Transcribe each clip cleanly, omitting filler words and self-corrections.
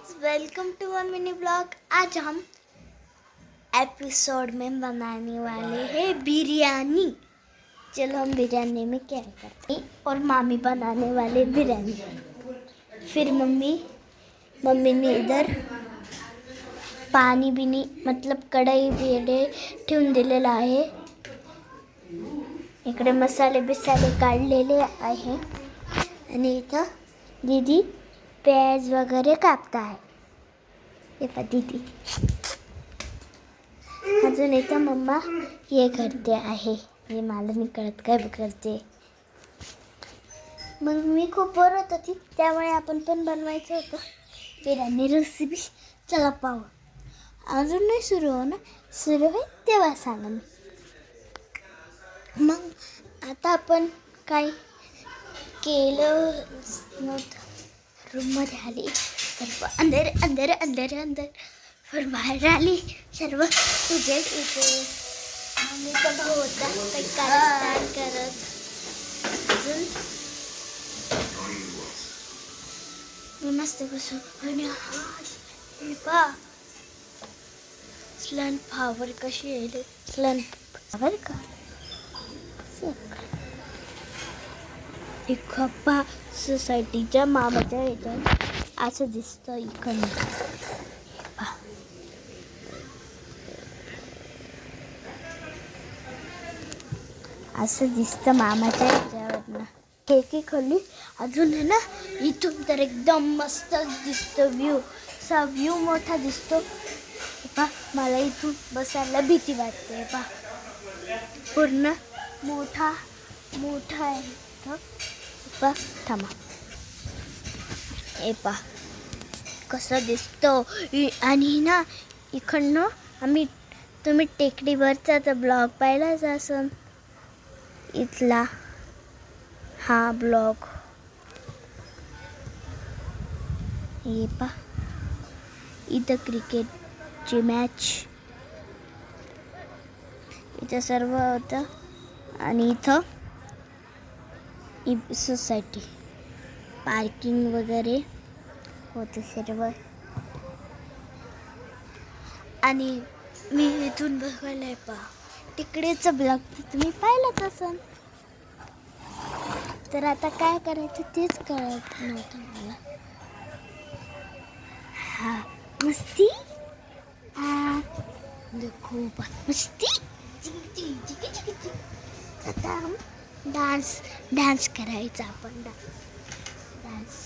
Guys, welcome to one mini blog. आज हम episode में बनाने वाले हैं बिरयानी। चलो हम बिरयानी में क्या करते हैं। और मामी बनाने वाले बिरयानी। फिर मम्मी ने इधर पाणी बिनी मतलब कढई बिडे ठेवून दिलेला आहे। इकडे मसाले बिसाले काढलेले आहे आणि इथं दीदी प्याज वगैरे कापता आहे। हे पहा दीदी। अजून इथं मम्मा हे करते आहे। हे मला नाही कळत काय करते। मग मी खूप बोर होत होती, त्यामुळे आपण पण बनवायचं होतं बिर्याणी रेसिपी। चला पाहू। अजून नाही सुरू हो ना, सुरू होईल तेव्हा सांगा मी। मग आता आपण काय केलं नव्हतं। रूममध्ये आली, सर्व अंदर अंदर अंदर अंदर फिर बाहेर आली, सर्व तुझे इथे। मम्मीचा भाऊ होता काही कारस्थान करत। अजून मी मस्त बसून आणि हे पहा स्लन फ्लावर कशी येईल। स्लन फ्लावर का एक खप्पा सोसायटीच्या मामाच्या ह्याच्यात असं दिसतं इकडनं। असं दिसतं मामाच्या ह्याच्यावरनं। केकी खाल्ली। अजून आहे ना इथून तर एकदम मस्त दिसतं व्ह्यू। असा व्ह्यू मोठा दिसतो। पहा मला इथून बसायला भीती वाटते। पहा पूर्ण मोठा आहे इथं। पहा थांबा, हे पहा कसं दिसतं। आणि ना इकडनं तुम्ही टेकडीवरचा तर ब्लॉग पाहिलाच असन इथला हा ब्लॉग। हे पहा इथं क्रिकेटची मॅच, इथं सर्व होतं आणि इथं सोसायटी पार्किंग वगैरे होते सर्व। आणि मी इथून बघायला पहा तिकडेचं ब्लॉग तर तुम्ही पाहिलंच असन। तर आता काय करायचं तेच कळत नव्हतं मला। हा मस्ती, हा देखो मस्ती। आता डान्स करायचा आपण। डान्स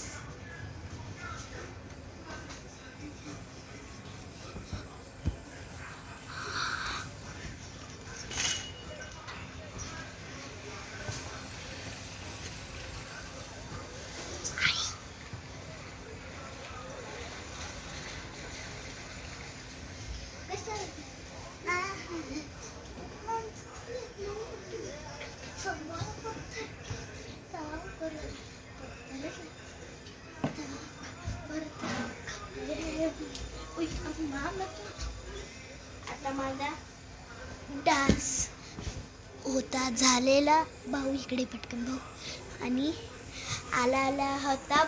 आता माझा डान्स होता झालेला। भाऊ इकडे पटकन भाऊ आणि आला होता